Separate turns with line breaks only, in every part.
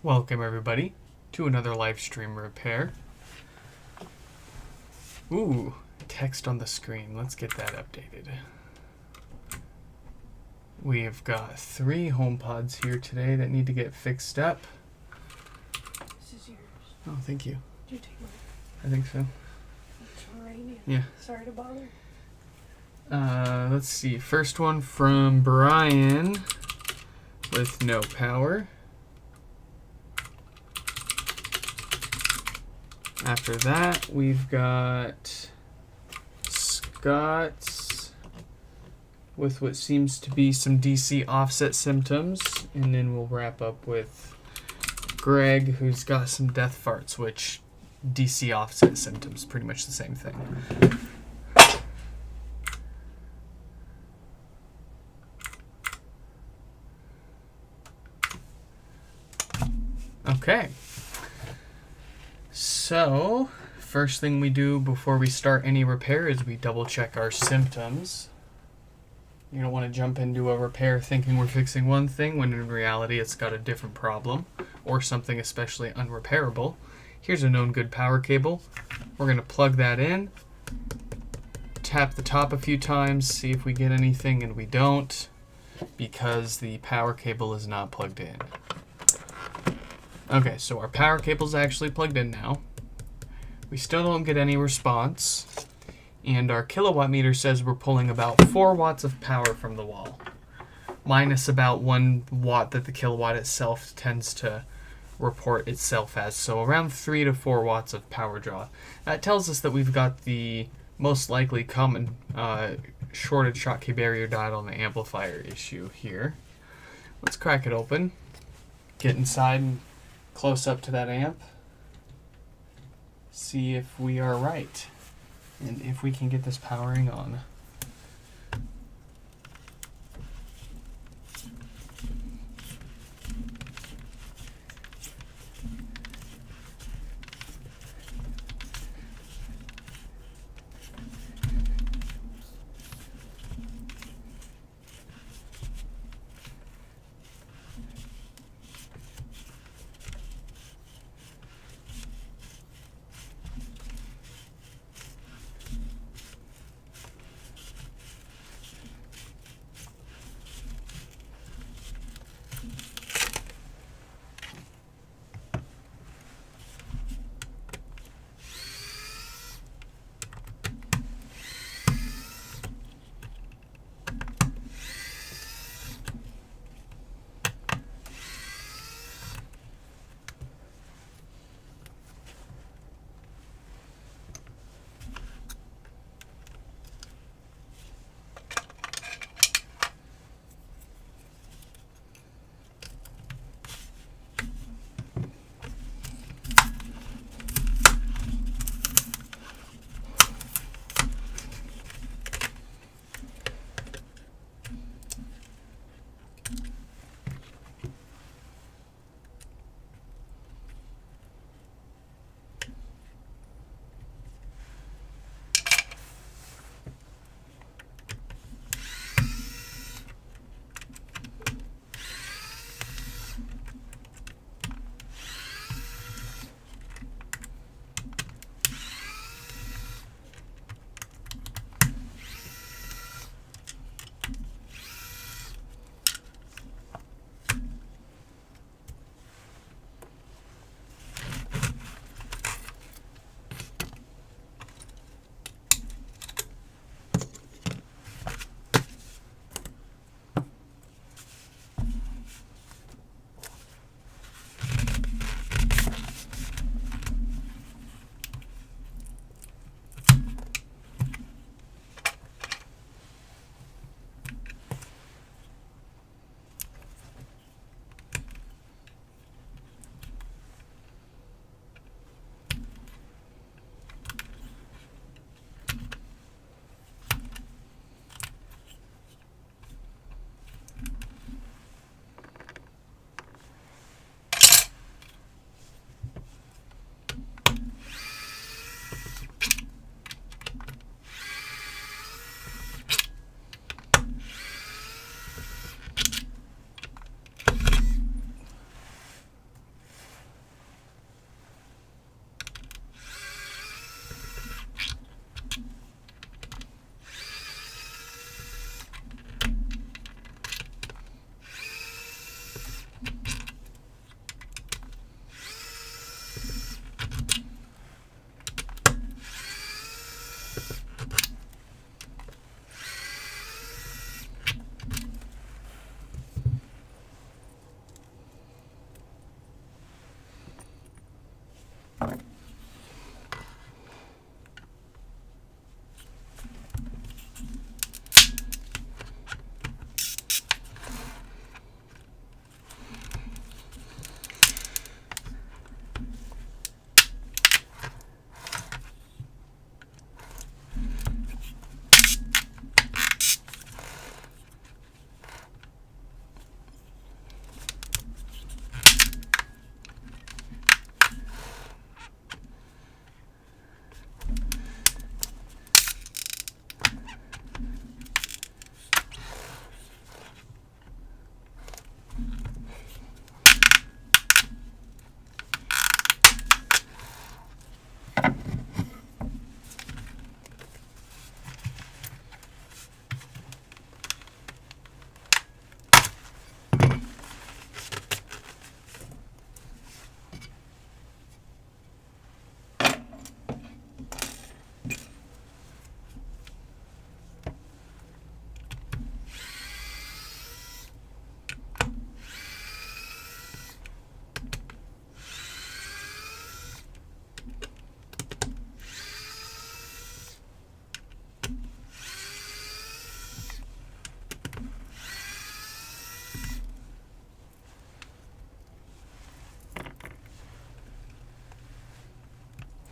Welcome everybody to another live stream repair. Ooh, text on the screen. Let's get that updated. We have got 3 HomePods here today that need to get fixed up.
This is yours.
Oh, thank you.
Did you take mine?
I think so.
It's raining.
Yeah.
Sorry to bother.
Let's see. First one from Brian with no power. After that, we've got Scott with what seems to be some DC offset symptoms, and then we'll wrap up with Greg, who's got some death farts, which DC offset symptoms, pretty much the same thing. Okay. So, first thing we do before we start any repair is we double check our symptoms. You don't want to jump into a repair thinking we're fixing one thing when in reality it's got a different problem or something especially unrepairable. Here's a known good power cable. We're going to plug that in, tap the top a few times, see if we get anything, and we don't because the power cable is not plugged in. Okay, so our power cable's actually plugged in now. We still don't get any response, and our kilowatt meter says we're pulling about 4 watts of power from the wall, minus about 1 watt that the kilowatt itself tends to report itself as, so around 3 to 4 watts of power draw. That tells us that we've got the most likely common shorted Schottky barrier diode on the amplifier issue here. Let's crack it open, get inside and close up to that amp, see if we are right and if we can get this powering on.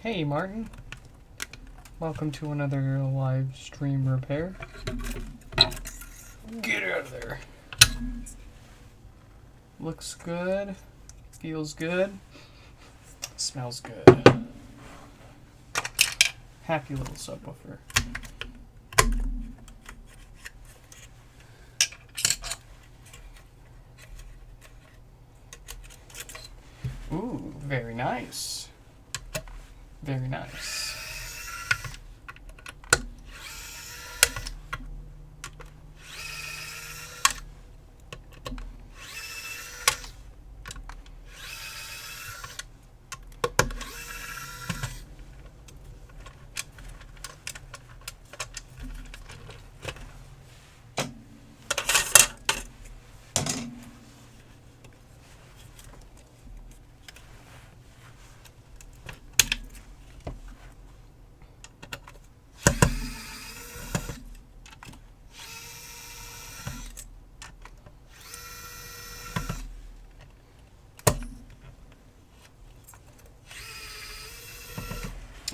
Hey, Martin. Welcome to another live stream repair. Get out of there. Looks good. Feels good. Smells good. Happy little subwoofer. Ooh, very nice. Very nice.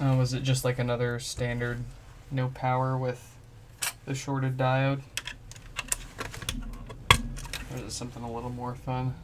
Was it just like another standard no power with the shorted diode? Or is it something a little more fun?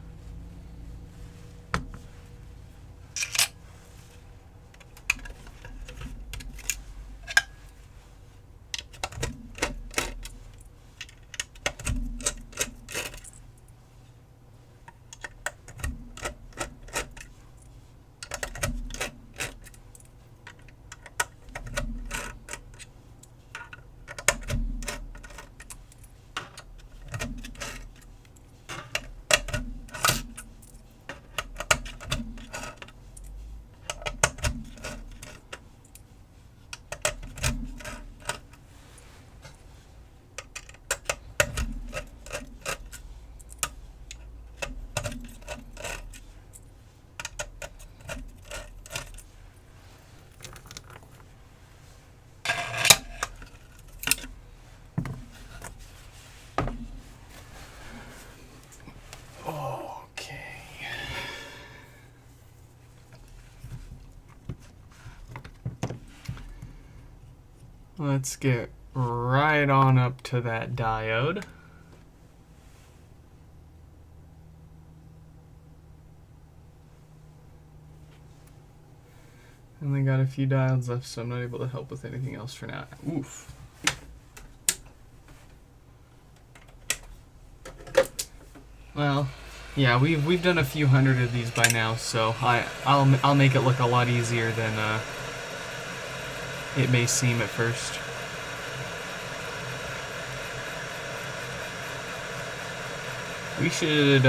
Let's get right on up to that diode. Only got a few diodes left, so I'm not able to help with anything else for now. Oof. Well, yeah, we've done a few hundred of these by now, so I'll make it look a lot easier than it may seem at first. We should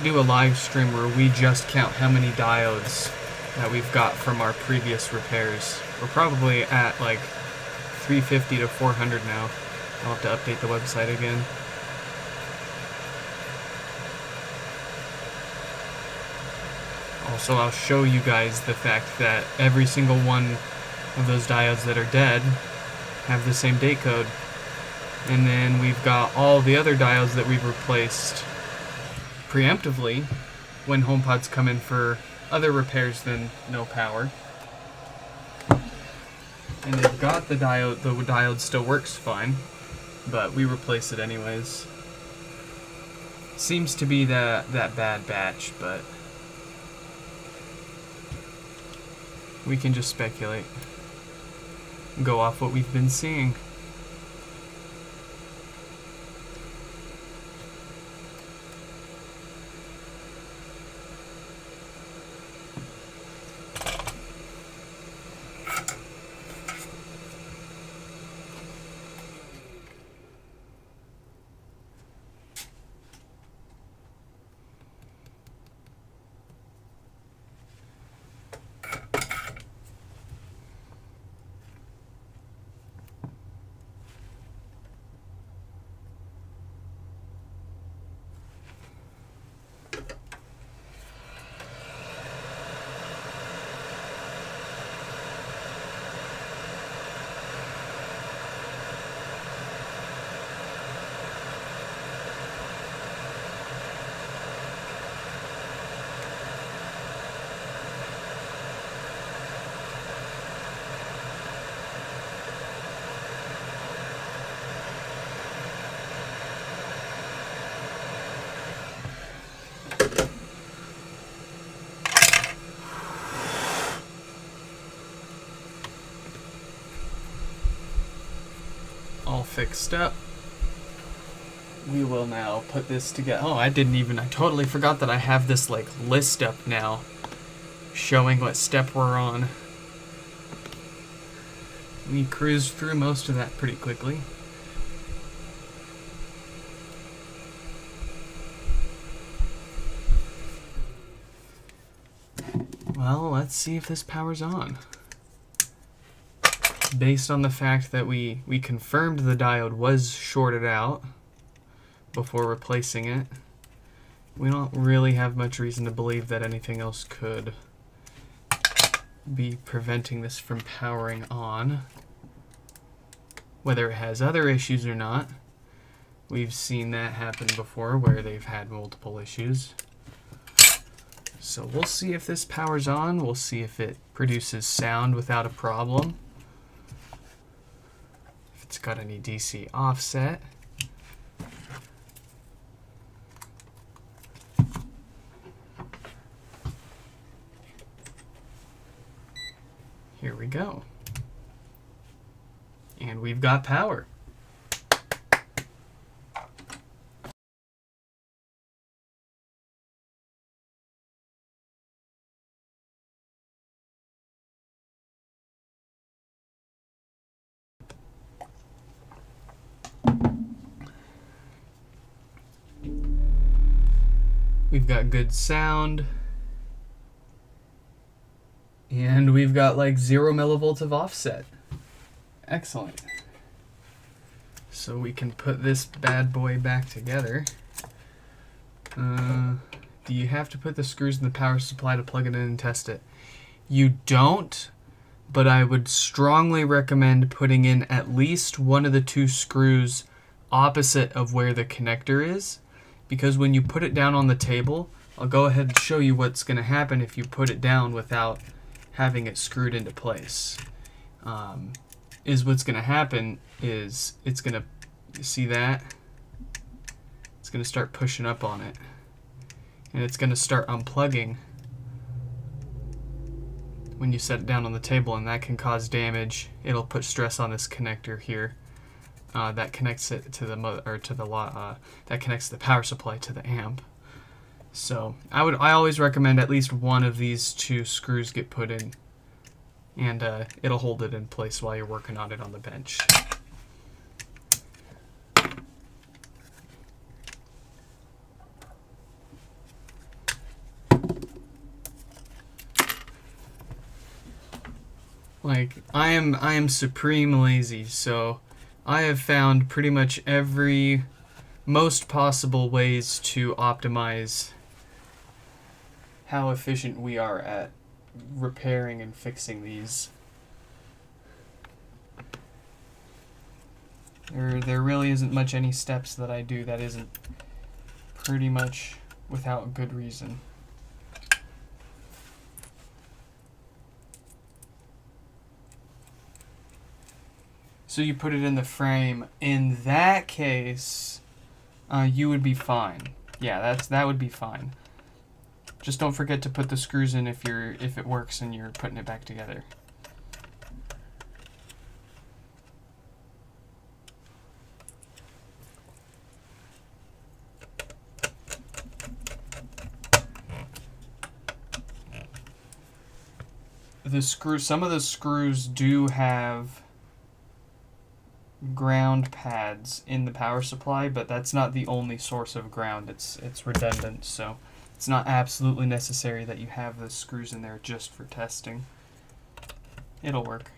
do a live stream where we just count how many diodes that we've got from our previous repairs. We're probably at like 350 to 400 now. I'll have to update the website again. Also, I'll show you guys the fact that every single one of those diodes that are dead have the same date code. And then we've got all the other diodes that we've replaced preemptively when HomePods come in for other repairs than no power. And they've got the diode still works fine, but we replace it anyways. Seems to be that bad batch, but we can just speculate. Go off what we've been seeing. fixed up. We will now put this together. Oh, I totally forgot that I have this like list up now showing what step we're on. We cruised through most of that pretty quickly. Well, let's see if this power's on. Based on the fact that we confirmed the diode was shorted out before replacing it, we don't really have much reason to believe that anything else could be preventing this from powering on. Whether it has other issues or not, we've seen that happen before where they've had multiple issues. So we'll see if this powers on. We'll see if it produces sound without a problem. If it's got any DC offset. Here we go. And we've got power. We've got good sound. And we've got like 0 millivolts of offset. Excellent. So we can put this bad boy back together. Do you have to put the screws in the power supply to plug it in and test it? You don't, but I would strongly recommend putting in at least one of the 2 screws opposite of where the connector is, because when you put it down on the table, I'll go ahead and show you what's going to happen if you put it down without having it screwed into place. What's going to happen is it's going to, see that? It's going to start pushing up on it. And it's going to start unplugging when you set it down on the table, and that can cause damage. It'll put stress on this connector here. That connects it to the that connects the power supply to the amp. So I always recommend at least one of these 2 screws get put in, and it'll hold it in place while you're working on it on the bench. Like I am supreme lazy, so I have found pretty much most possible ways to optimize how efficient we are at repairing and fixing these. There really isn't much any steps that I do that isn't pretty much without good reason. So you put it in the frame. In that case, you would be fine. Yeah, that would be fine. Just don't forget to put the screws in if it works and you're putting it back together. Some of the screws do have ground pads in the power supply, but that's not the only source of ground. It's redundant, so it's not absolutely necessary that you have the screws in there just for testing. It'll work.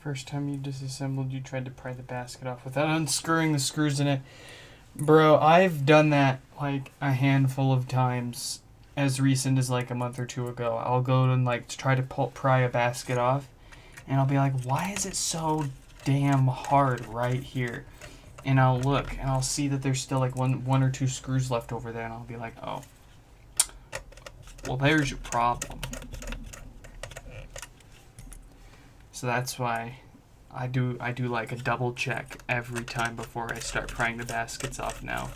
First time you disassembled, you tried to pry the basket off without unscrewing the screws in it. Bro, I've done that like a handful of times as recent as like a month or two ago. I'll go and like try to pry a basket off, and I'll be like, why is it so damn hard right here? And I'll look and I'll see that there's still like one or two screws left over there, and I'll be like, oh, well, there's your problem. So that's why I do like a double check every time before I start prying the baskets off now.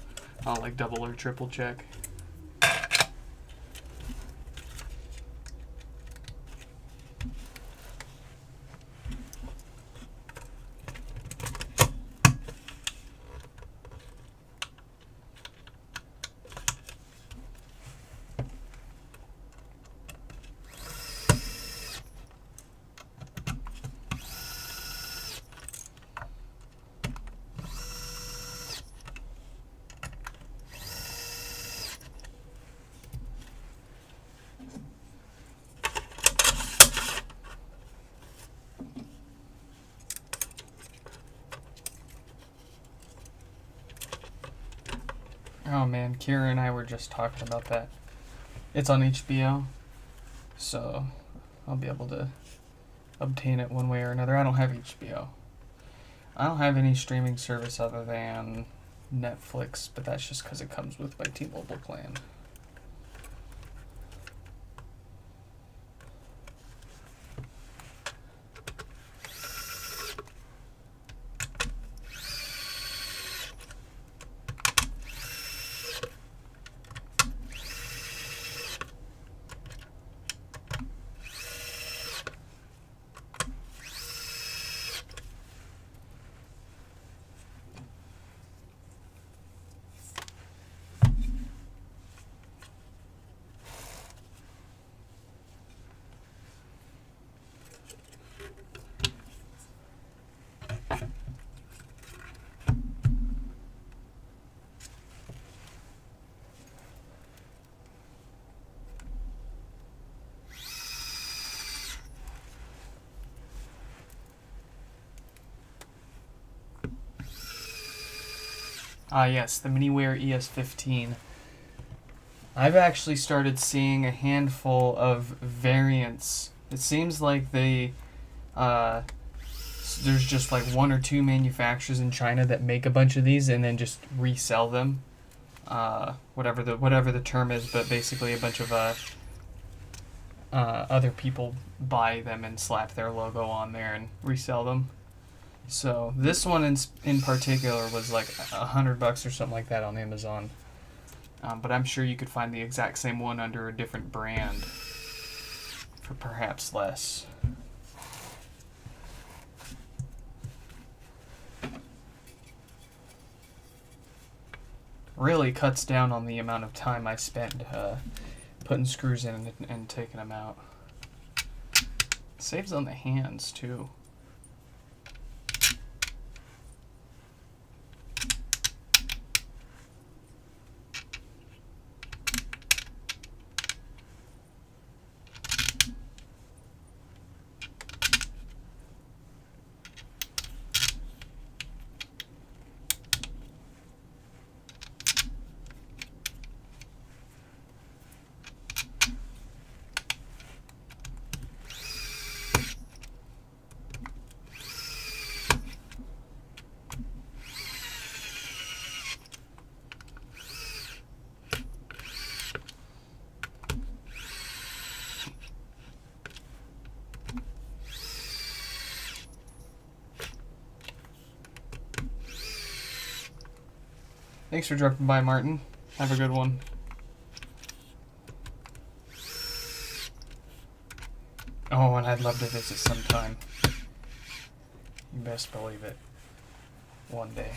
I'll like double or triple check. Oh man, Kira and I were just talking about that. It's on HBO, so I'll be able to obtain it one way or another. I don't have HBO. I don't have any streaming service other than Netflix, but that's just because it comes with my T-Mobile plan. Ah, yes, the MiniWare ES15. I've actually started seeing a handful of variants. It seems like there's just like one or two manufacturers in China that make a bunch of these and then just resell them. Whatever the term is, but basically a bunch of other people buy them and slap their logo on there and resell them. So this one in particular was like $100 or something like that on Amazon. But I'm sure you could find the exact same one under a different brand for perhaps less. Really cuts down on the amount of time I spend putting screws in and taking them out. Saves on the hands too. Thanks for dropping by, Martin. Have a good one. Oh, and I'd love to visit sometime. You best believe it. One day.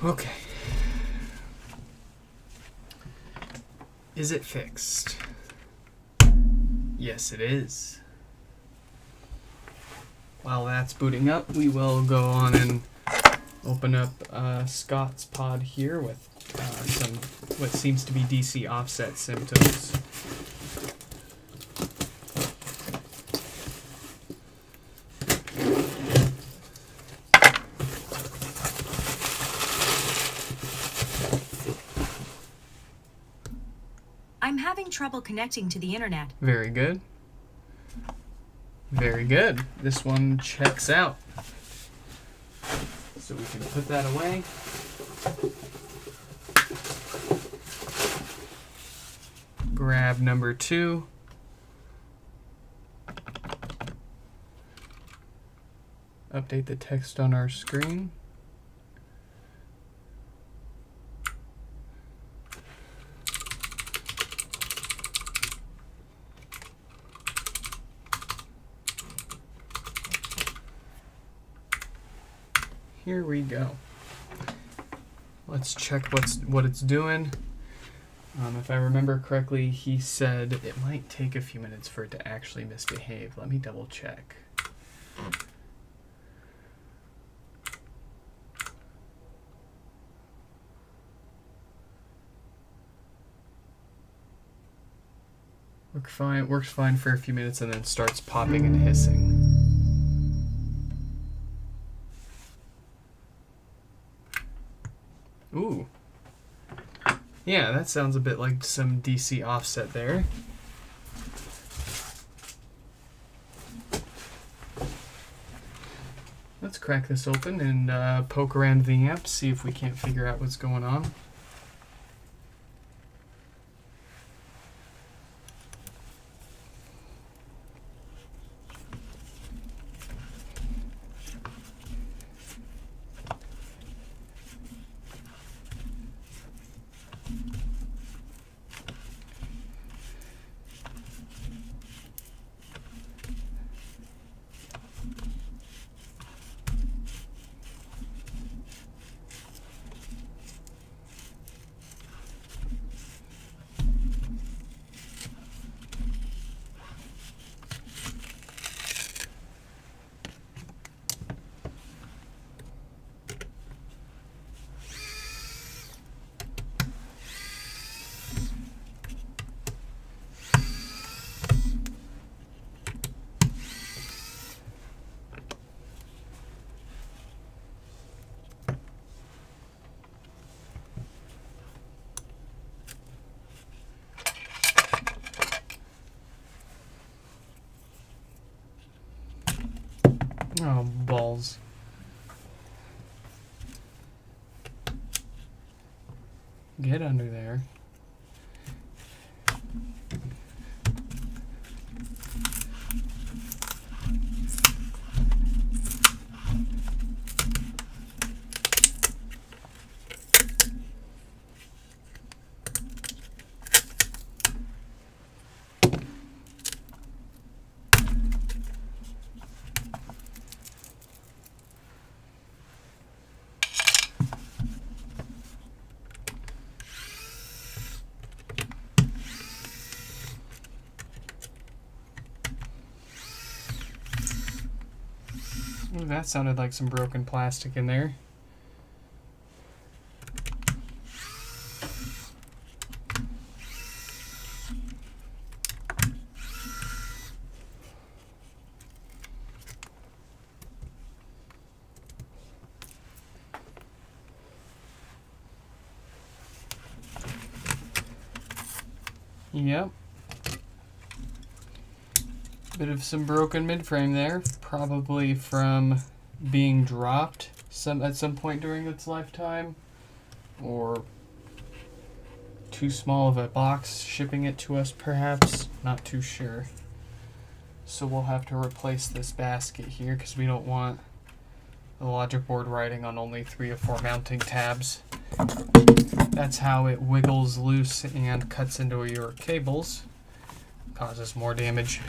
Okay. Is it fixed? Yes, it is. While that's booting up, we will go on and open up Scott's pod here with some what seems to be DC offset symptoms.
I'm having trouble connecting to the internet.
Very good. Very good. This one checks out. So we can put that away. Grab number 2. Update the text on our screen. Here we go. Let's check what it's doing. If I remember correctly, he said it might take a few minutes for it to actually misbehave. Let me double check. Works fine for a few minutes and then starts popping and hissing. Ooh. Yeah, that sounds a bit like some DC offset there. Let's crack this open and poke around the amp, see if we can't figure out what's going on. Oh, balls. Get under there. Ooh, that sounded like some broken plastic in there. Yep. Bit of some broken mid-frame there, probably from being dropped at some point during its lifetime, or too small of a box shipping it to us perhaps, not too sure. So we'll have to replace this basket here because we don't want the logic board riding on only 3 or 4 mounting tabs. That's how it wiggles loose and cuts into your cables, causes more damage.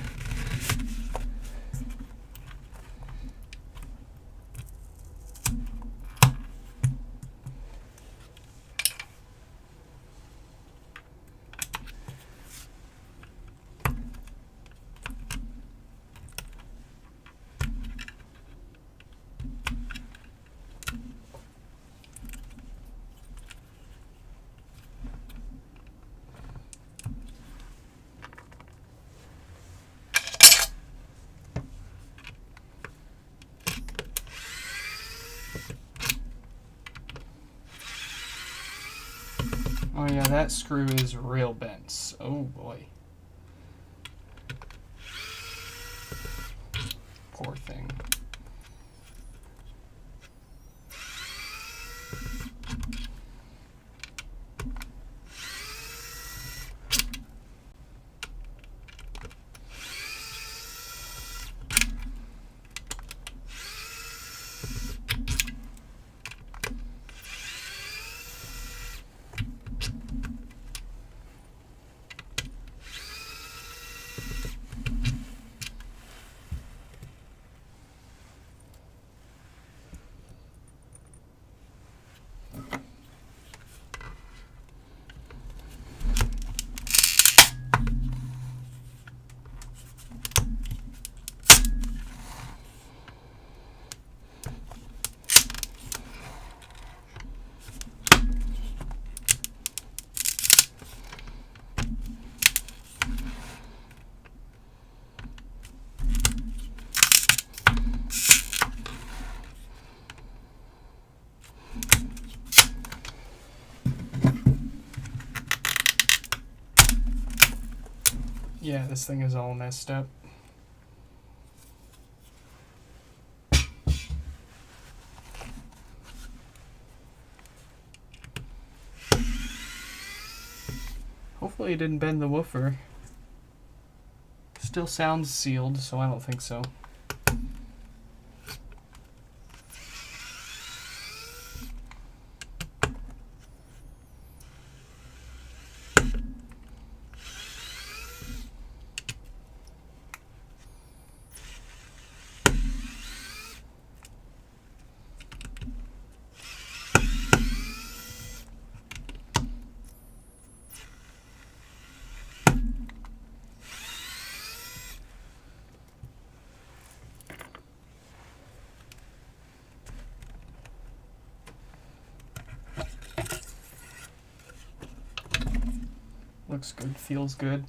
Oh yeah, that screw is real bent. Oh boy. Poor thing. Yeah, this thing is all messed up. Hopefully it didn't bend the woofer. Still sounds sealed, so I don't think so. Looks good, feels good.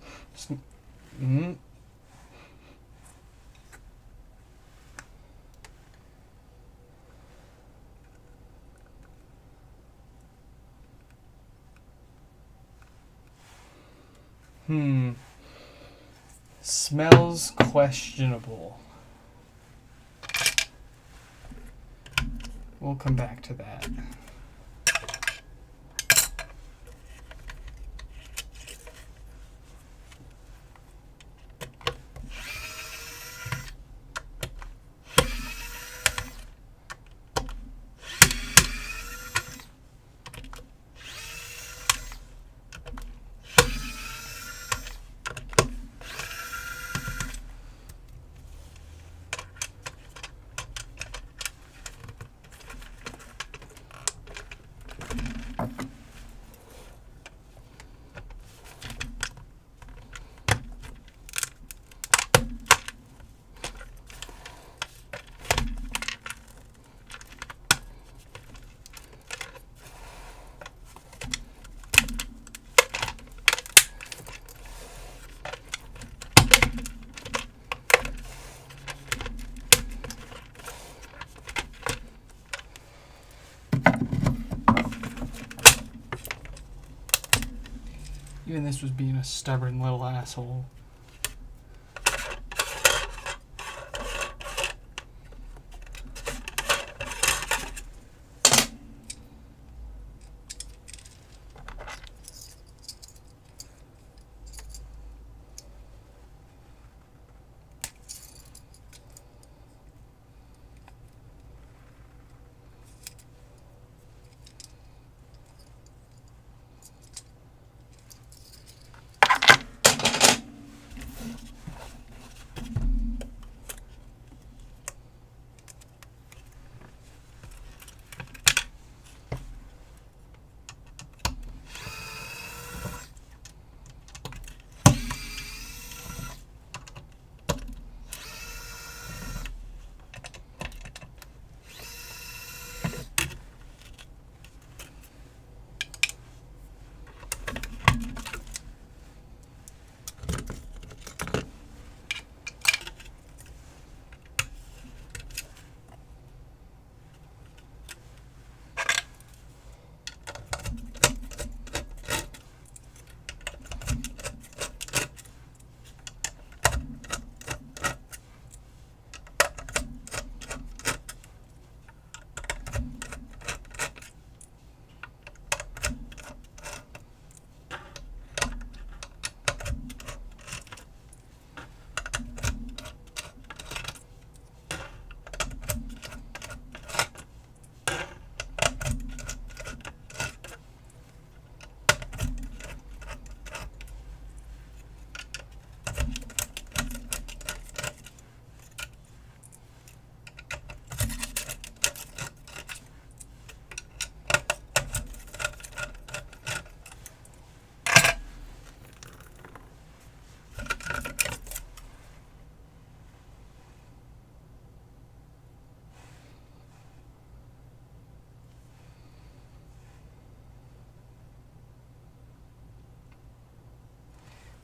Smells questionable. We'll come back to that. Even this was being a stubborn little asshole.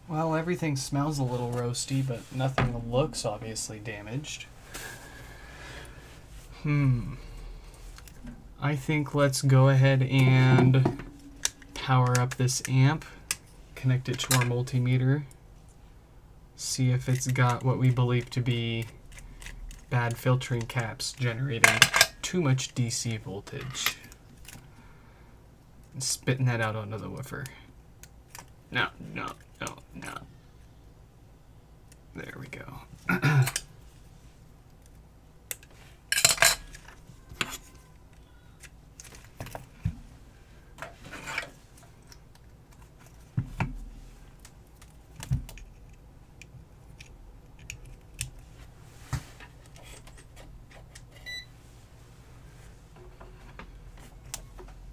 Well, everything smells a little roasty, but nothing looks obviously damaged. I think let's go ahead and power up this amp, connect it to our multimeter, see if it's got what we believe to be bad filtering caps generating too much DC voltage. And spitting that out onto the woofer. No. There we go.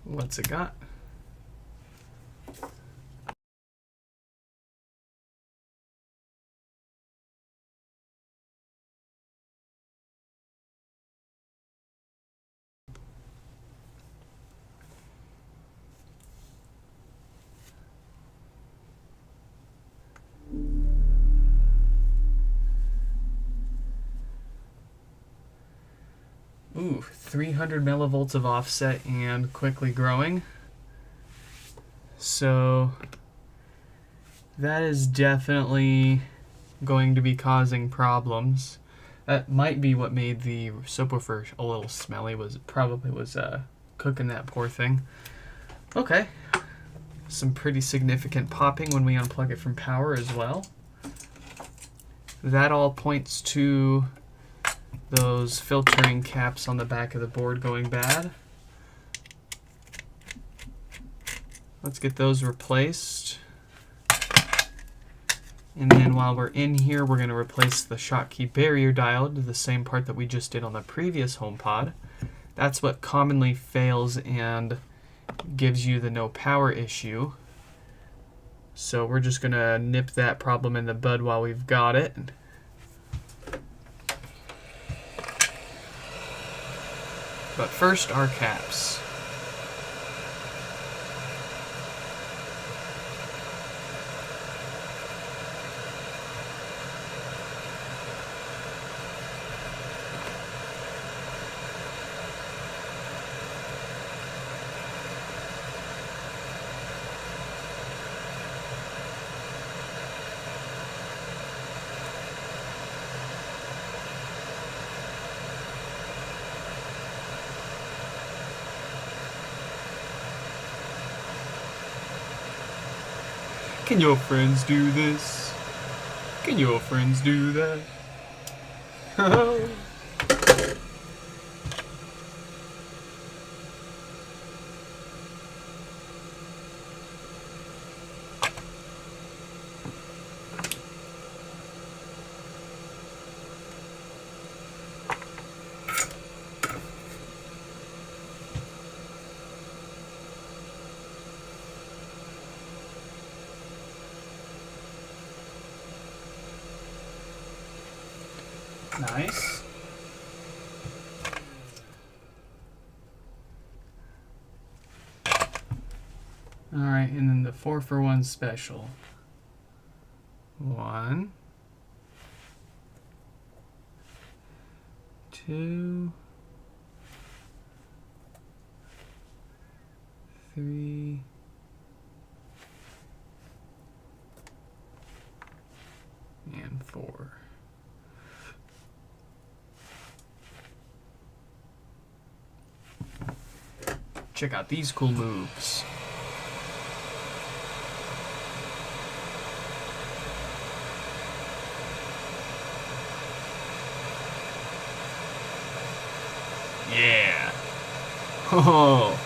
What's it got? Ooh, 300 millivolts of offset and quickly growing. So that is definitely going to be causing problems. That might be what made the subwoofer a little smelly. Probably was cooking that poor thing. Okay, some pretty significant popping when we unplug it from power as well. That all points to those filtering caps on the back of the board going bad. Let's get those replaced. And then while we're in here, we're going to replace the Schottky barrier diode, the same part that we just did on the previous HomePod. That's what commonly fails and gives you the no power issue. So we're just going to nip that problem in the bud while we've got it. But first, our caps. Can your friends do this? Can your friends do that? Nice. Alright, and then the 4-for-1 special. 1, 2, 3, and 4. Check out these cool moves. Yeah. Oh.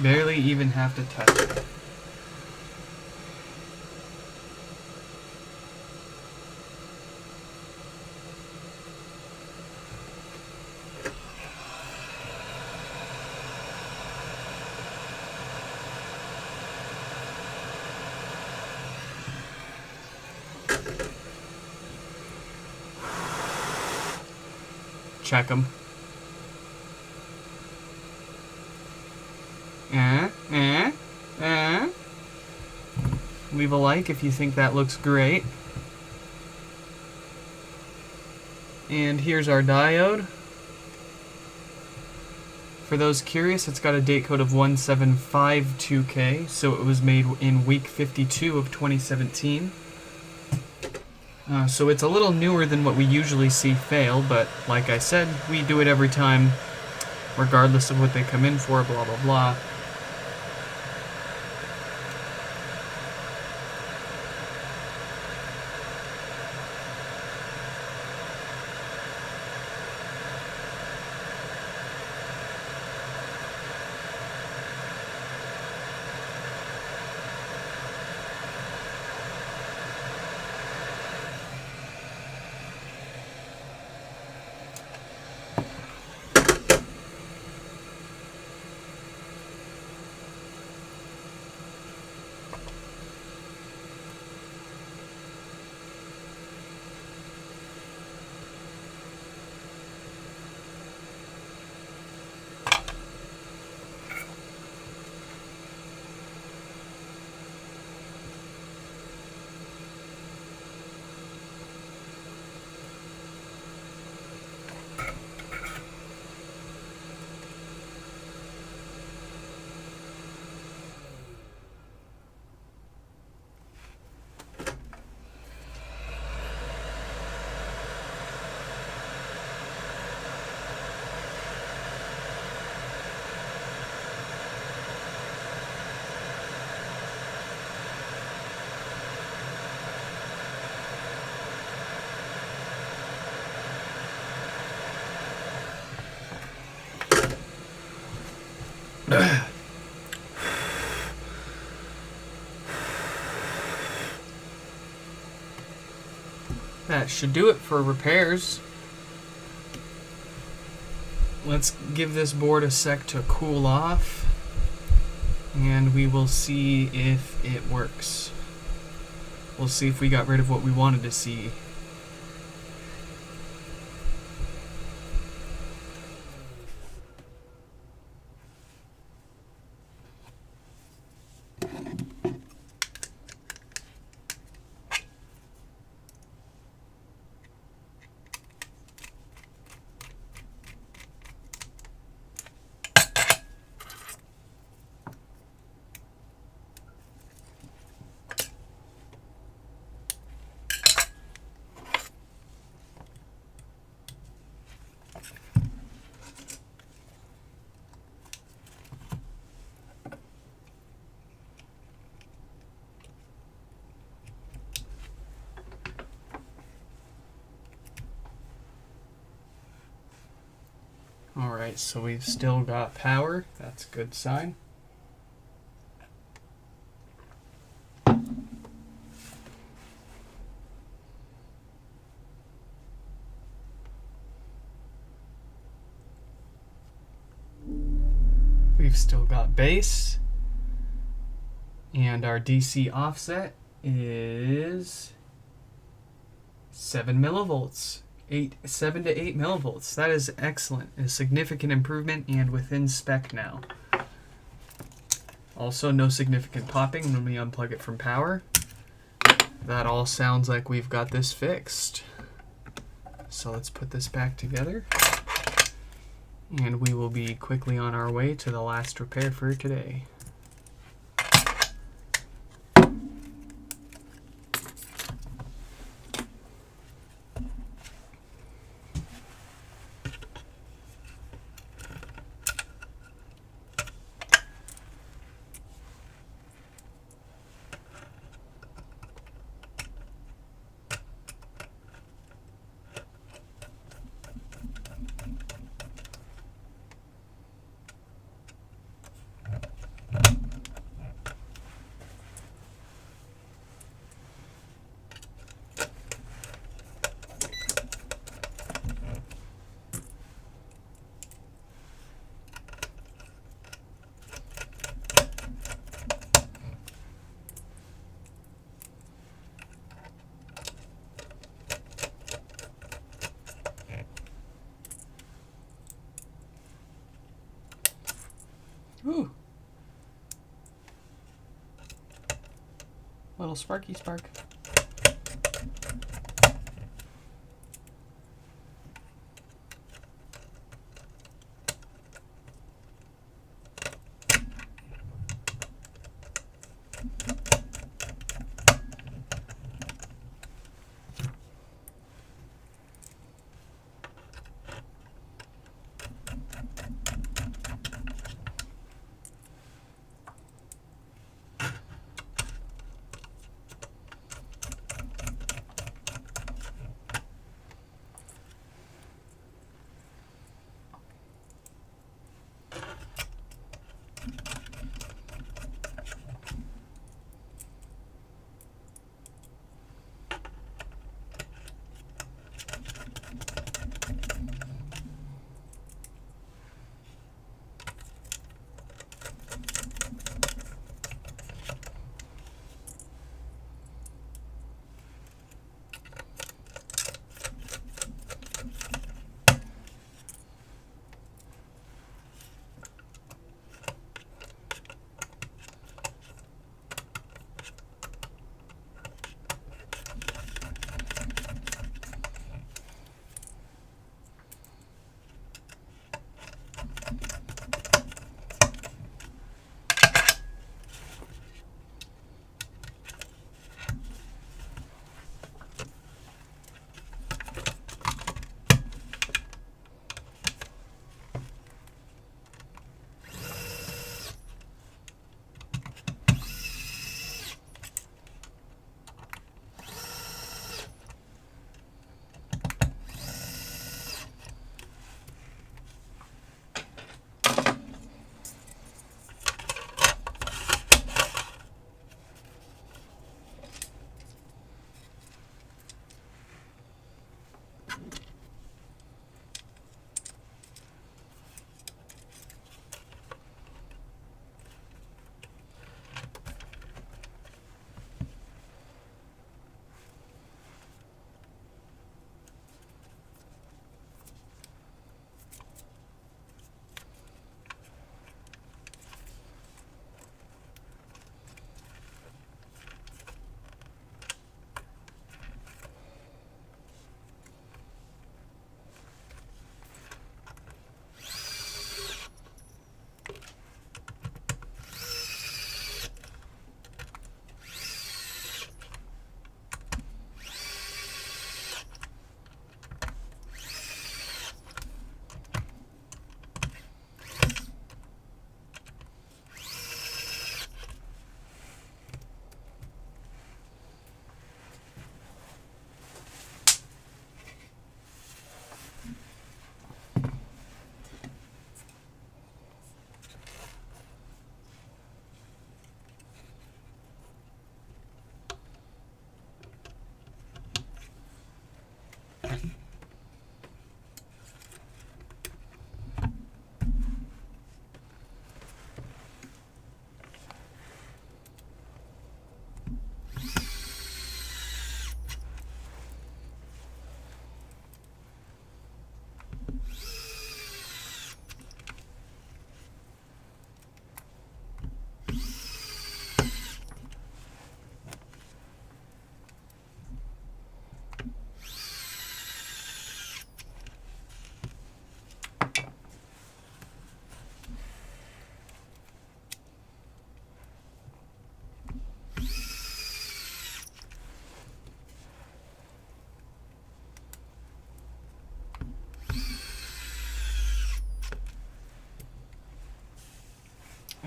Barely even have to touch it. check them. Leave a like if you think that looks great. And here's our diode. For those curious, it's got a date code of 1752K, so it was made in week 52 of 2017. So it's a little newer than what we usually see fail, but like I said, we do it every time, regardless of what they come in for, blah blah blah. That should do it for repairs. Let's give this board a sec to cool off, and we will see if it works. We'll see if we got rid of what we wanted to see. Alright, so we've still got power. That's a good sign. We've still got base. And our DC offset is 7 millivolts. 7 to 8 millivolts. That is excellent. A significant improvement and within spec now. Also, no significant popping when we unplug it from power. That all sounds like we've got this fixed. So let's put this back together. And we will be quickly on our way to the last repair for today. little sparky spark.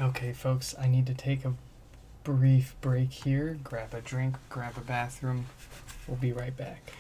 Okay, folks, I need to take a brief break here, grab a drink, grab a bathroom. We'll be right back.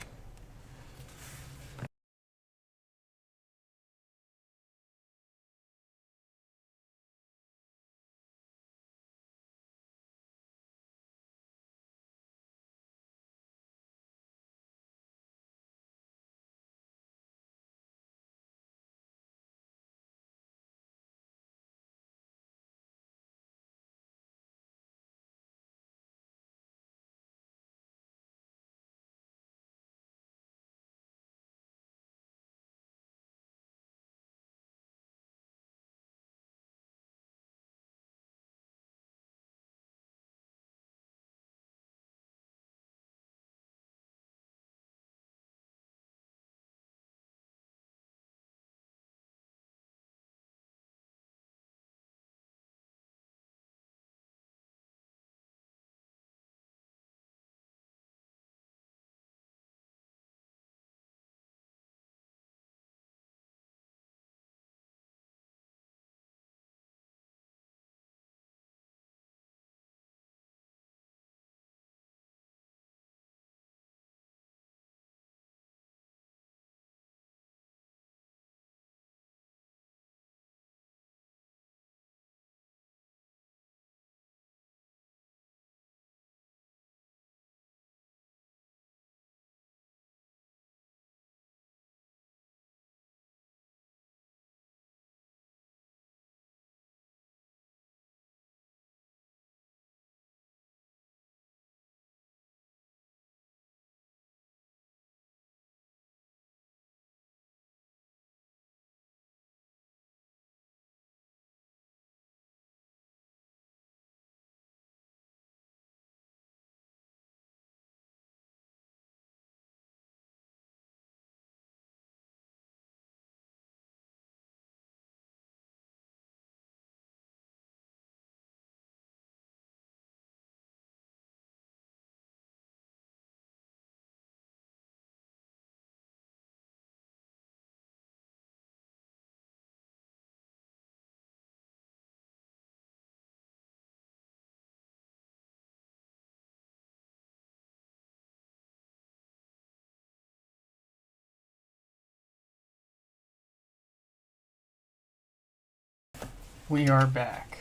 We are back.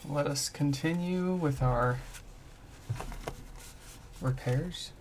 Let us continue with our repairs.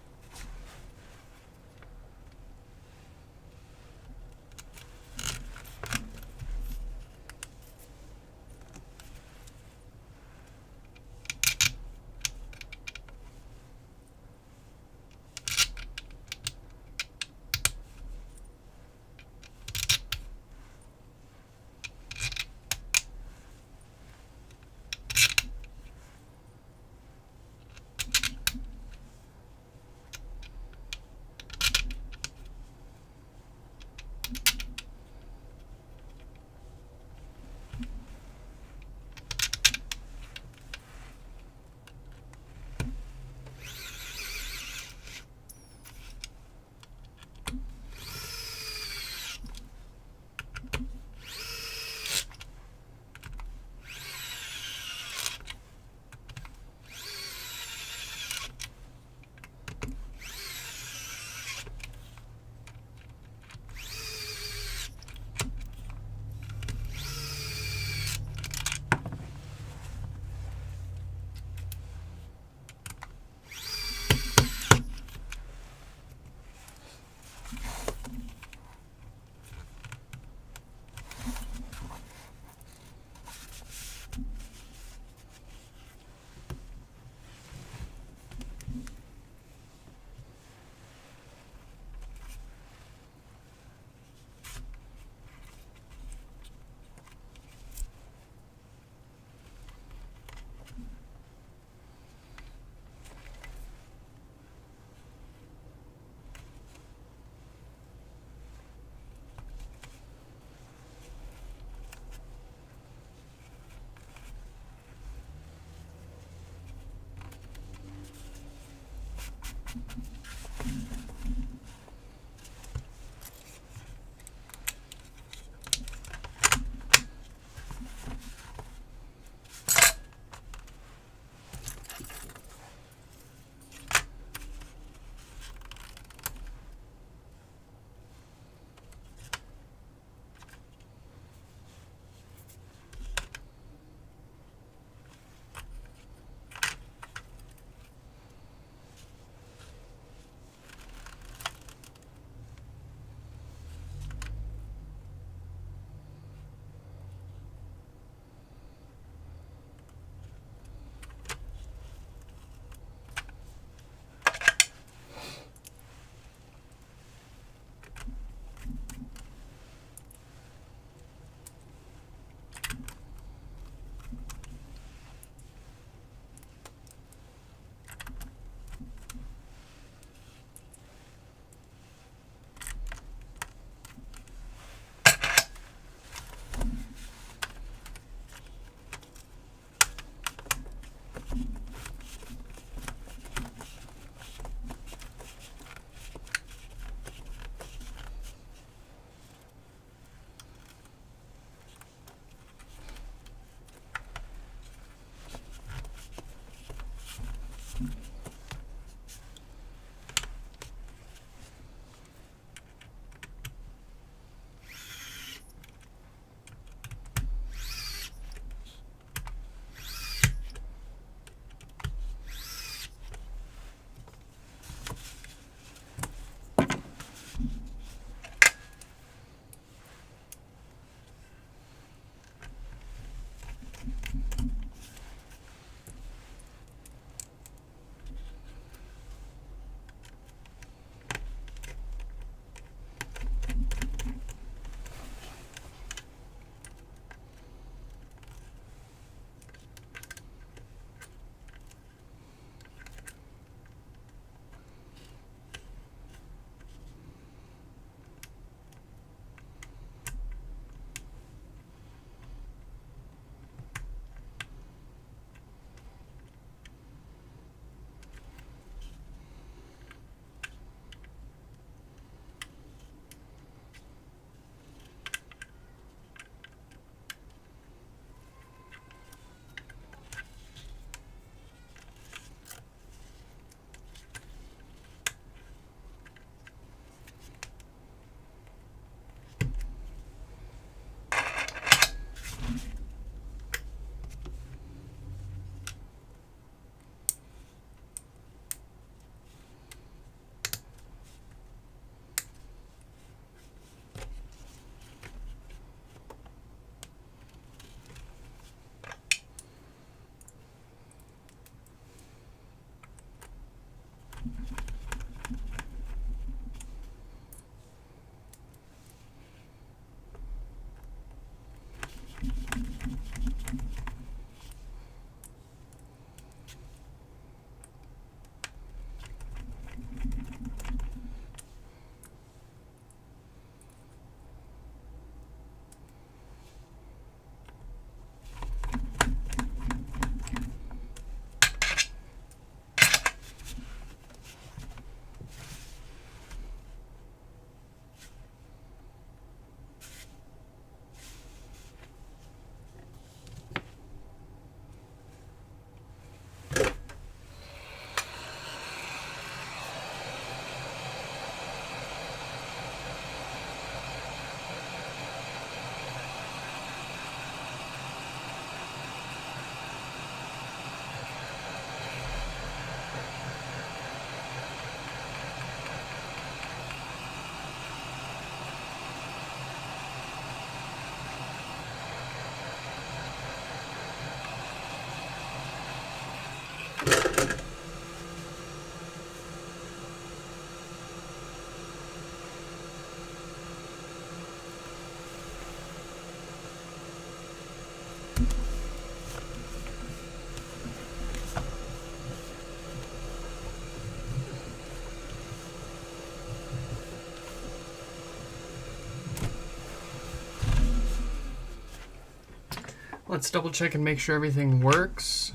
Let's double check and make sure everything works.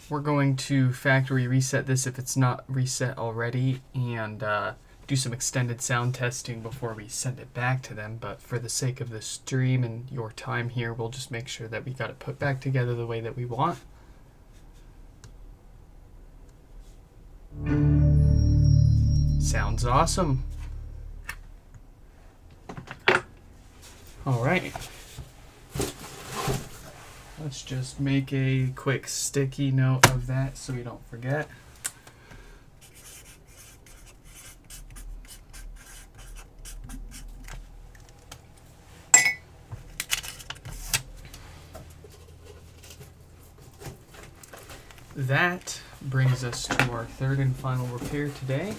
We're going to factory reset this if it's not reset already, and do some extended sound testing before we send it back to them. But for the sake of the stream and your time here, we'll just make sure that we got it put back together the way that we want. Sounds awesome. All right. Let's just make a quick sticky note of that so we don't forget. That brings us to our third and final repair today.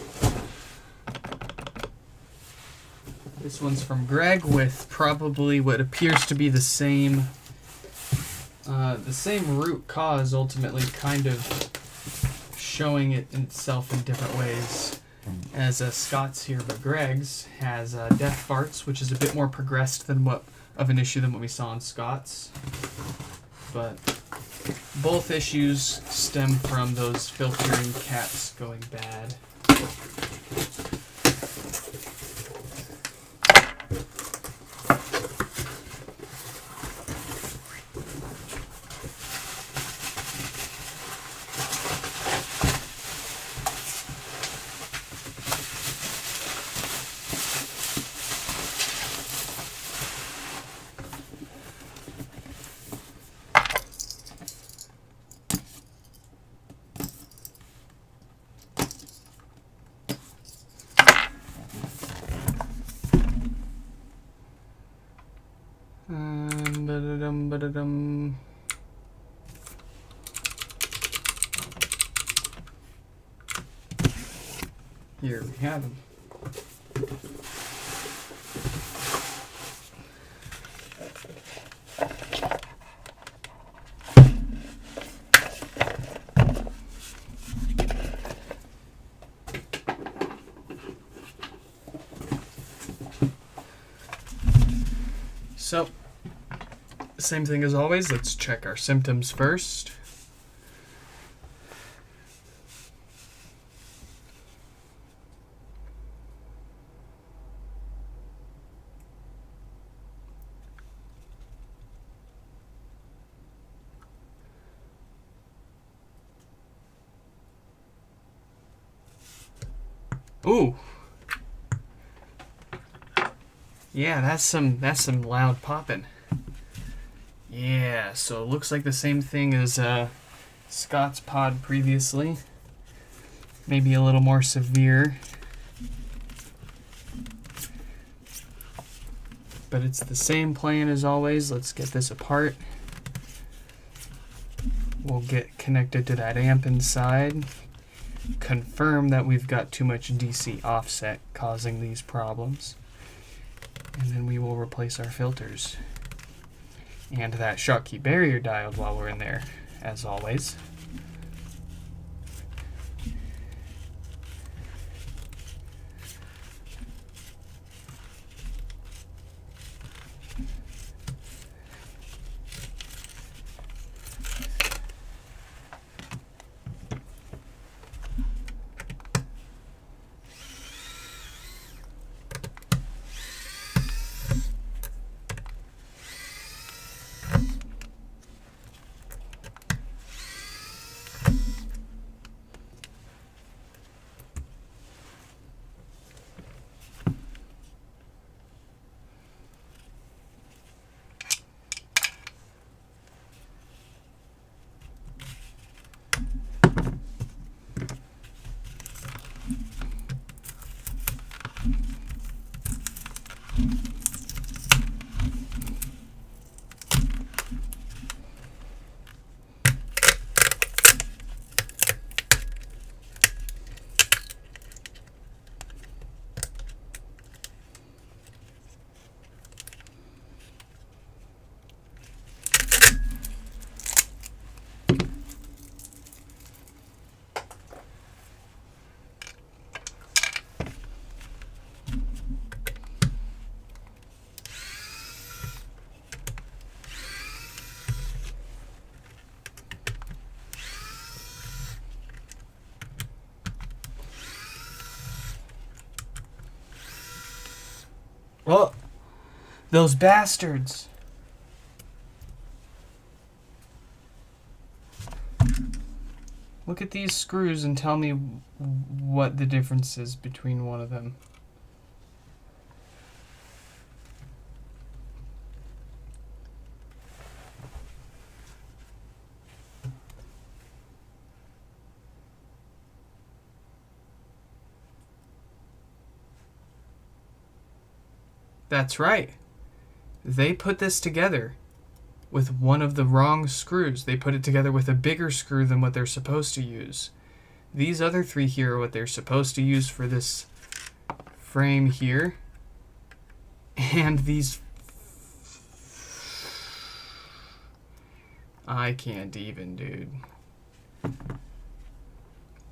This one's from Greg with probably what appears to be the same root cause, ultimately kind of showing it itself in different ways as Scott's here, but Greg's has death farts, which is a bit more progressed than what we saw in Scott's. But both issues stem from those filtering caps going bad. Ba-da-dum. Here we have them. So, same thing as always, let's check our symptoms first. Ooh. Yeah, that's some loud popping. Yeah, so it looks like the same thing as Scott's pod previously. Maybe a little more severe. But it's the same plan as always. Let's get this apart. We'll get connected to that amp inside. Confirm that we've got too much DC offset causing these problems. And then we will replace our filters. And that Schottky barrier diode while we're in there, as always. Oh, those bastards. Look at these screws and tell me what the difference is between one of them. That's right. They put this together with one of the wrong screws. They put it together with a bigger screw than what they're supposed to use. These other three here are what they're supposed to use for this frame here. And these... I can't even, dude.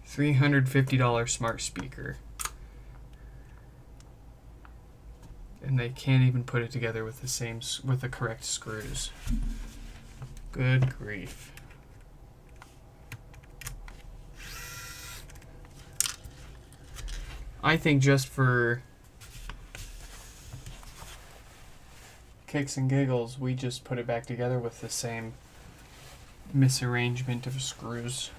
$350 smart speaker. And they can't even put it together with the correct screws. Good grief. I think just for kicks and giggles, we just put it back together with the same misarrangement of screws.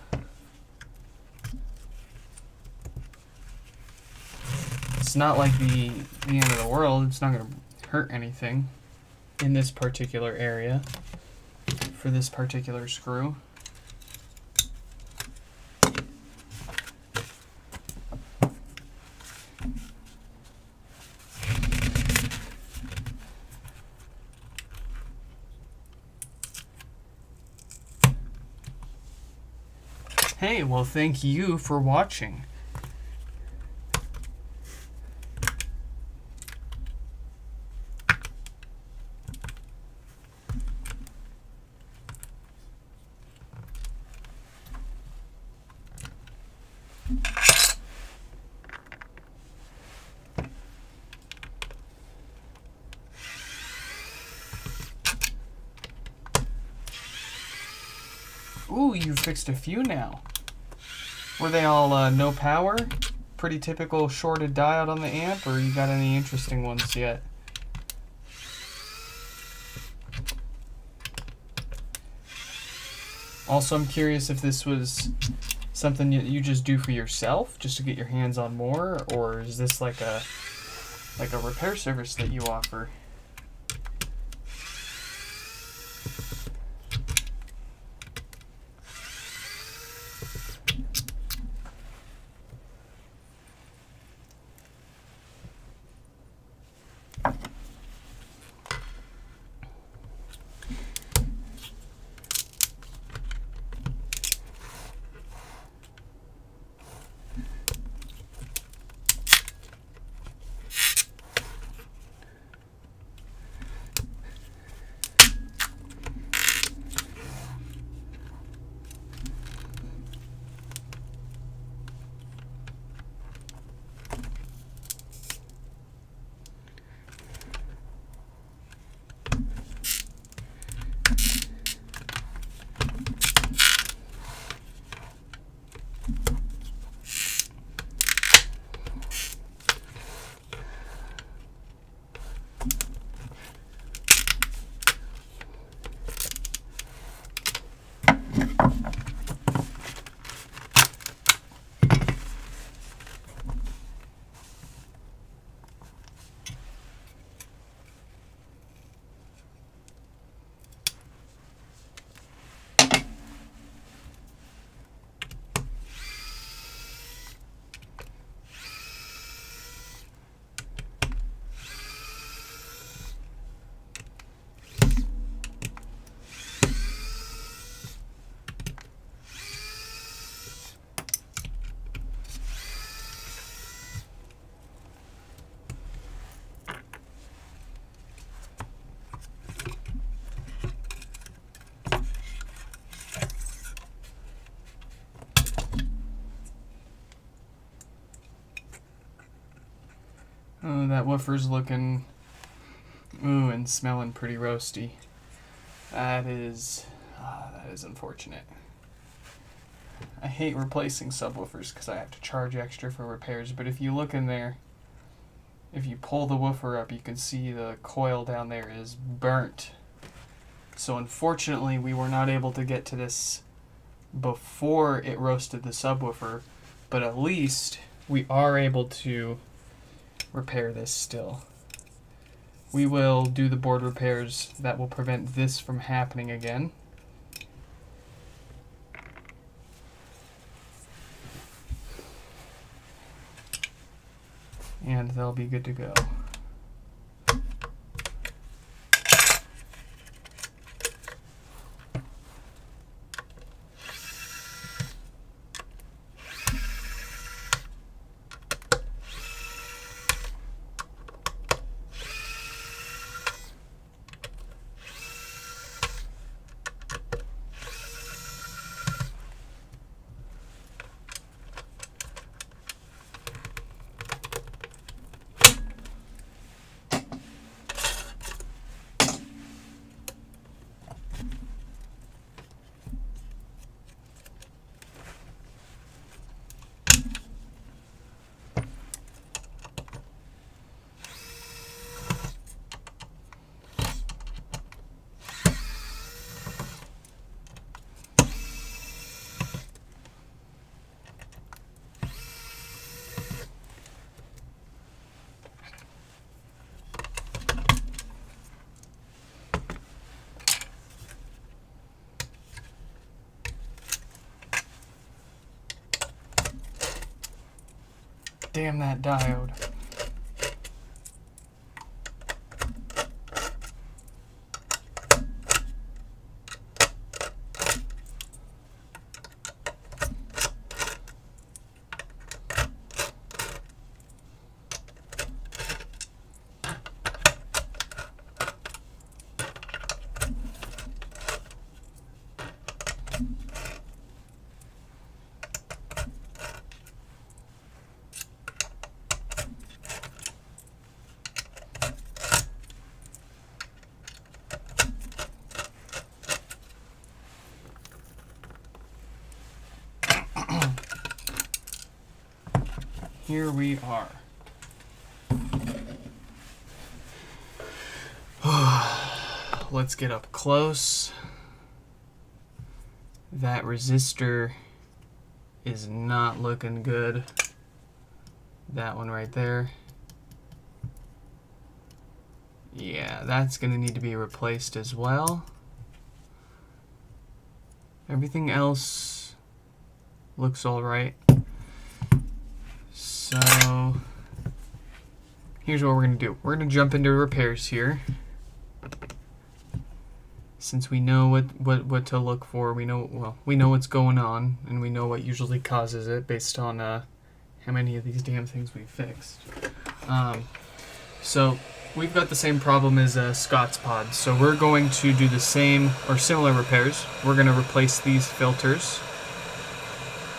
It's not like the end of the world. It's not going to hurt anything in this particular area for this particular screw. Hey, well, thank you for watching. Ooh, you fixed a few now. Were they all no power? Pretty typical shorted diode on the amp, or you got any interesting ones yet? Also, I'm curious if this was something you just do for yourself, just to get your hands on more, or is this like a repair service that you offer? Oh, that woofer's looking, ooh, and smelling pretty roasty. That is unfortunate. I hate replacing subwoofers because I have to charge extra for repairs, but if you look in there, if you pull the woofer up, you can see the coil down there is burnt. So unfortunately, we were not able to get to this before it roasted the subwoofer, but at least we are able to repair this still. We will do the board repairs that will prevent this from happening again. And they'll be good to go. Damn that diode. Here we are. Let's get up close. That resistor is not looking good. That one right there. Yeah, that's going to need to be replaced as well. Everything else looks all right. So here's what we're going to do. We're going to jump into repairs here. Since we know what to look for, we know what's going on, and we know what usually causes it based on how many of these damn things we've fixed. So we've got the same problem as Scott's pods. So we're going to do the same or similar repairs. We're going to replace these filters,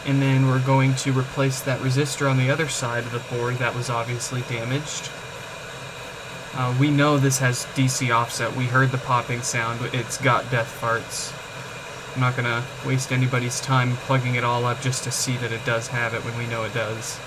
and then we're going to replace that resistor on the other side of the board that was obviously damaged. We know this has DC offset. We heard the popping sound. It's got death farts. I'm not going to waste anybody's time plugging it all up just to see that it does have it when we know it does.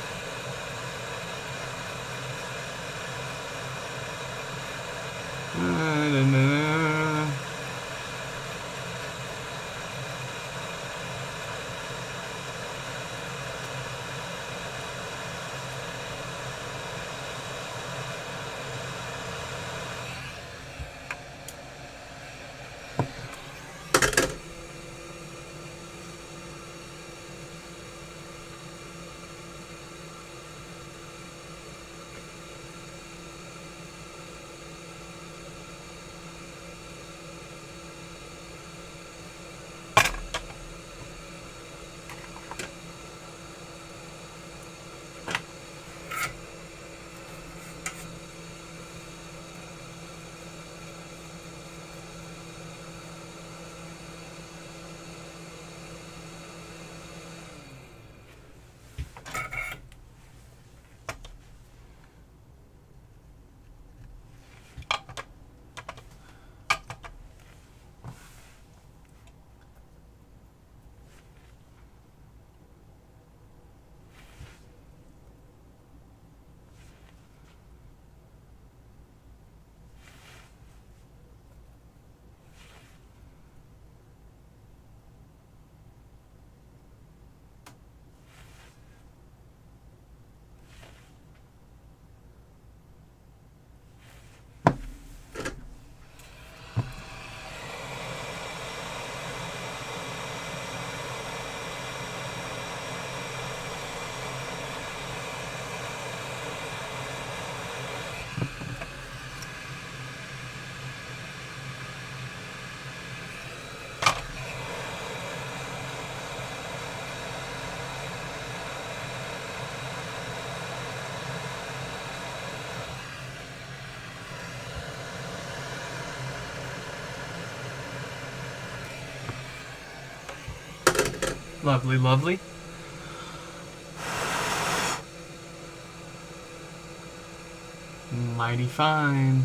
Lovely, lovely. Mighty fine.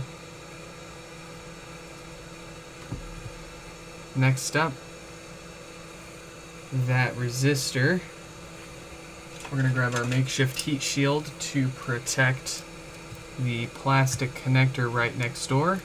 Next up, that resistor. We're going to grab our makeshift heat shield to protect the plastic connector right next door.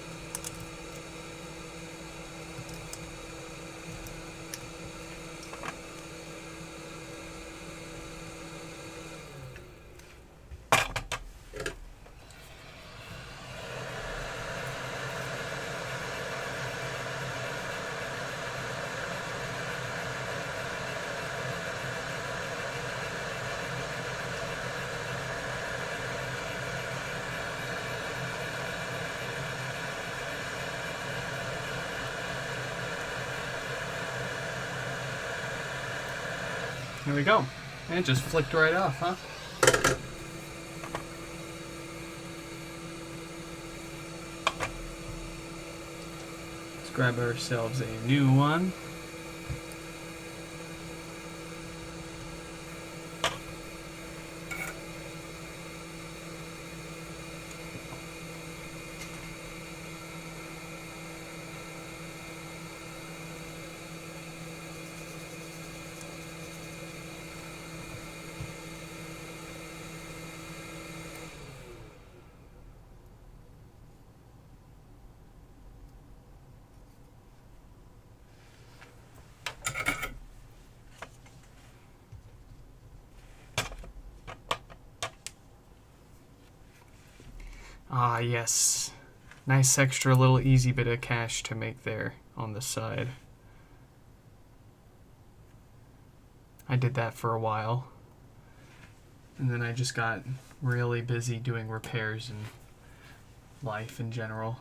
There we go. And it just flicked right off, huh? Let's grab ourselves a new one. Ah, yes. Nice extra little easy bit of cash to make there on the side. I did that for a while. And then I just got really busy doing repairs and life in general.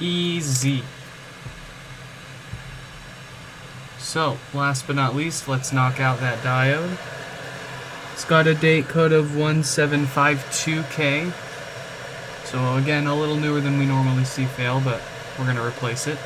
Easy. So, last but not least, let's knock out that diode. It's got a date code of 1752K. So again, a little newer than we normally see fail, but we're going to replace it.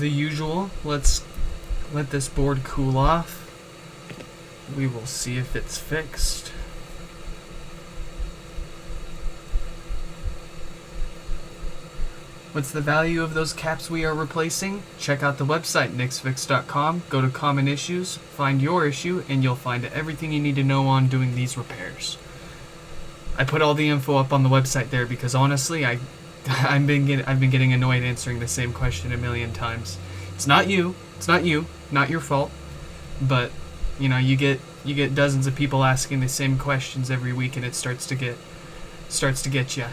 the usual, let's let this board cool off. We will see if it's fixed. What's the value of those caps we are replacing? Check out the website, nixfix.com, go to Common Issues, find your issue, and you'll find everything you need to know on doing these repairs. I put all the info up on the website there because honestly, I've been getting annoyed answering the same question a million times. It's not you, not your fault, but you know, you get dozens of people asking the same questions every week, and it starts to get you.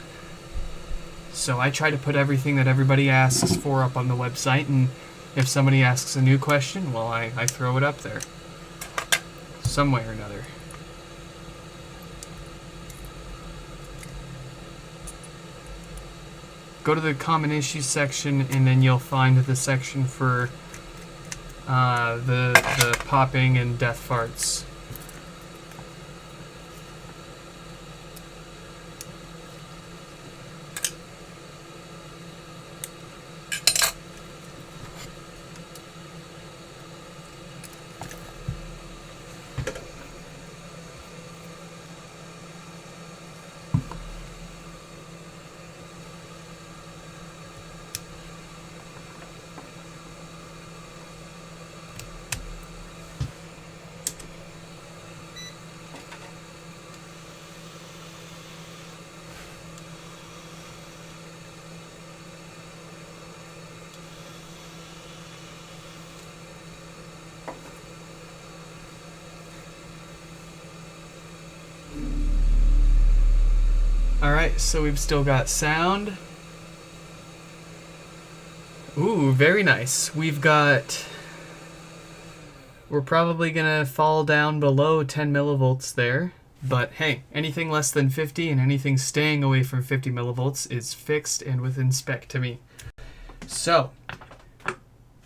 So I try to put everything that everybody asks for up on the website, and if somebody asks a new question, well, I throw it up there. Some way or another. Go to the Common Issues section, and then you'll find the section for the popping and death farts. Alright, so we've still got sound. Ooh, very nice. We're probably gonna fall down below 10 millivolts there. But hey, anything less than 50 and anything staying away from 50 millivolts is fixed and within spec to me. So,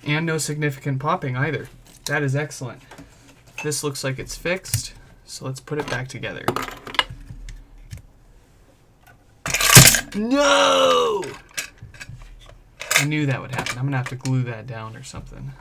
and no significant popping either. That is excellent. This looks like it's fixed, so let's put it back together. No! I knew that would happen. I'm gonna have to glue that down or something.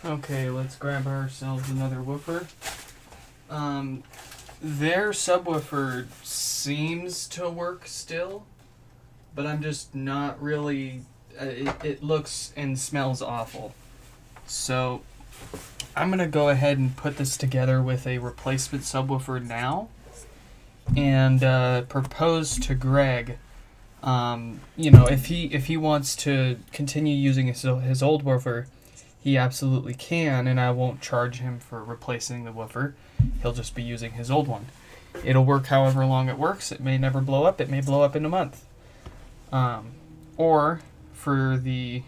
Okay, let's grab ourselves another woofer. Their subwoofer seems to work still, but I'm just not really. It looks and smells awful. So I'm gonna go ahead and put this together with a replacement subwoofer now, and propose to Greg. If he wants to continue using his old woofer, he absolutely can, and I won't charge him for replacing the woofer. He'll just be using his old one. It'll work however long it works. It may never blow up. It may blow up in a month. Or for the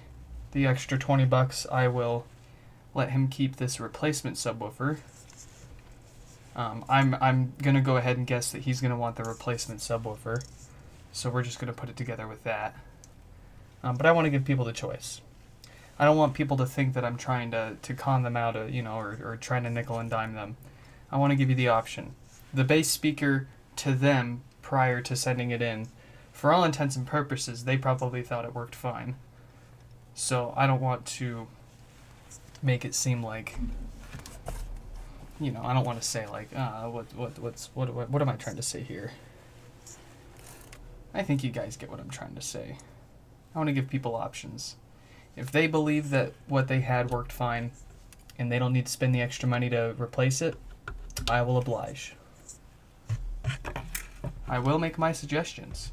extra $20, I will let him keep this replacement subwoofer. I'm gonna go ahead and guess that he's gonna want the replacement subwoofer, so we're just gonna put it together with that. But I want to give people the choice. I don't want people to think that I'm trying to con them out, or trying to nickel and dime them. I want to give you the option. The base speaker to them prior to sending it in, for all intents and purposes, they probably thought it worked fine. So I don't want to make it seem like, I don't want to say like, what am I trying to say here? I think you guys get what I'm trying to say. I want to give people options. If they believe that what they had worked fine and they don't need to spend the extra money to replace it, I will oblige. I will make my suggestions.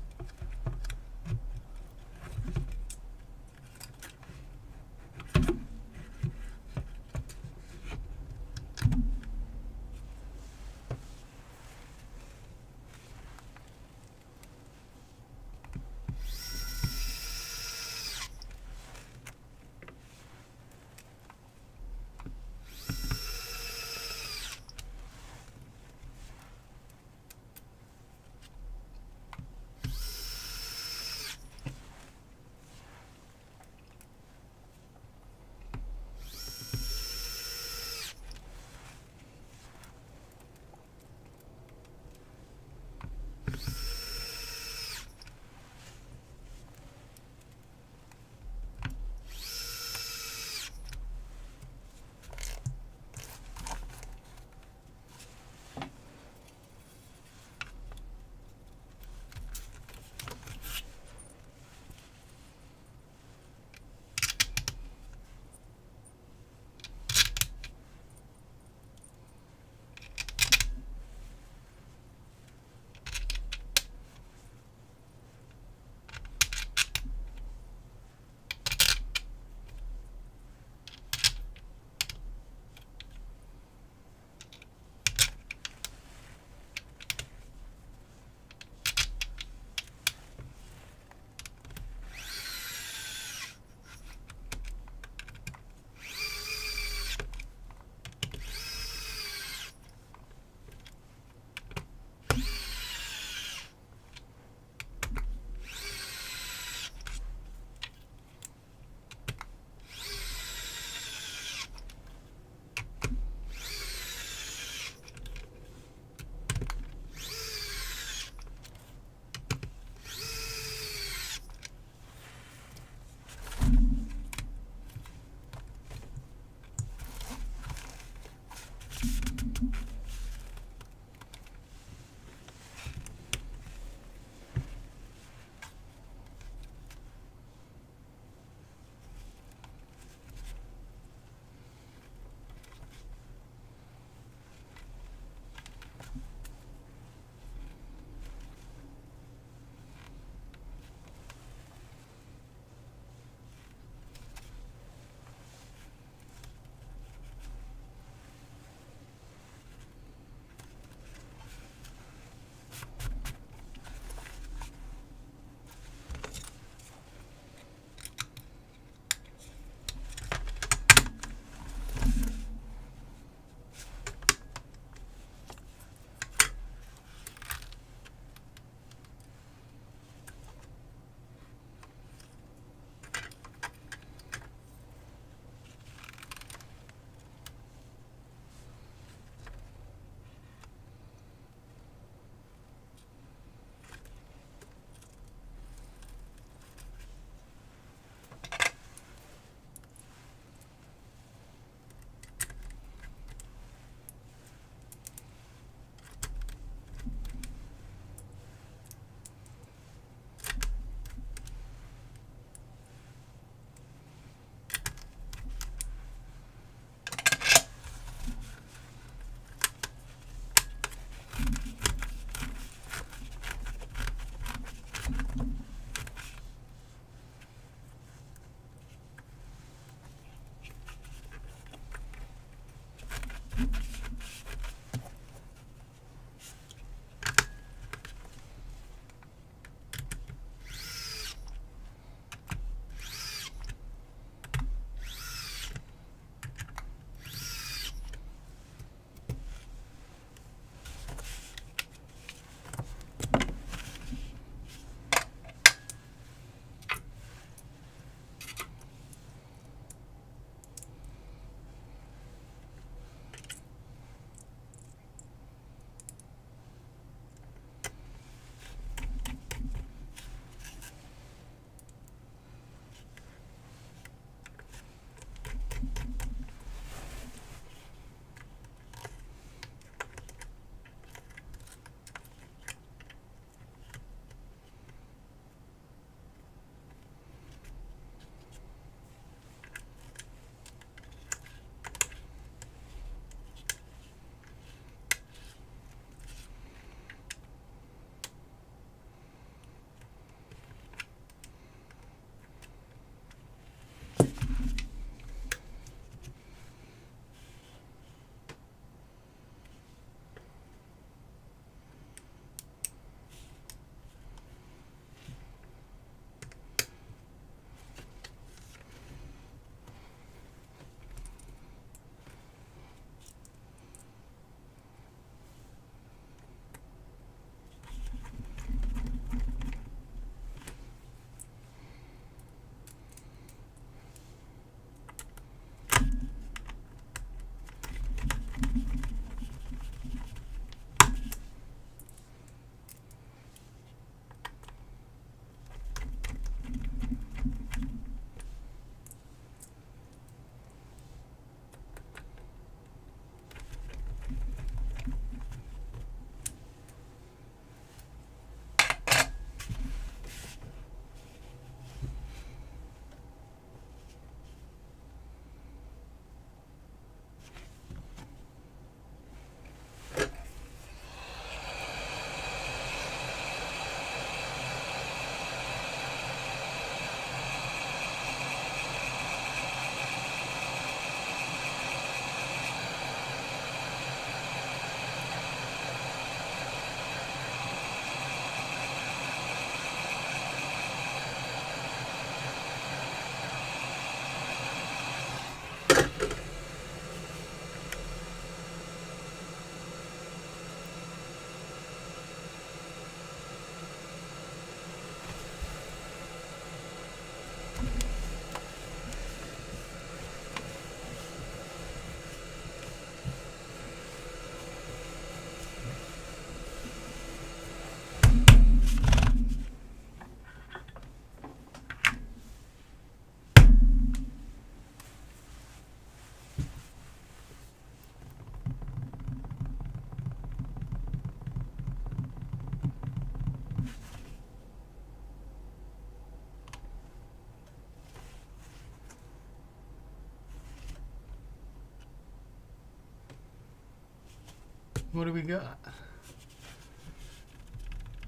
What do we got?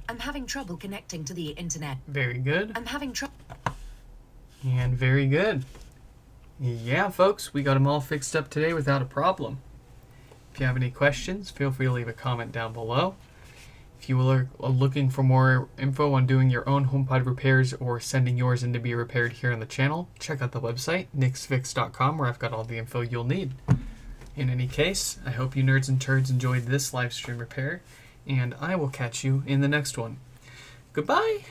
I'm having trouble connecting to the internet.
Very good.
I'm having trouble.
And very good. Yeah, folks, we got them all fixed up today without a problem. If you have any questions, feel free to leave a comment down below. If you are looking for more info on doing your own HomePod repairs or sending yours in to be repaired here on the channel, check out the website, nixfix.com, where I've got all the info you'll need. In any case, I hope you nerds and turds enjoyed this live stream repair, and I will catch you in the next one. Goodbye!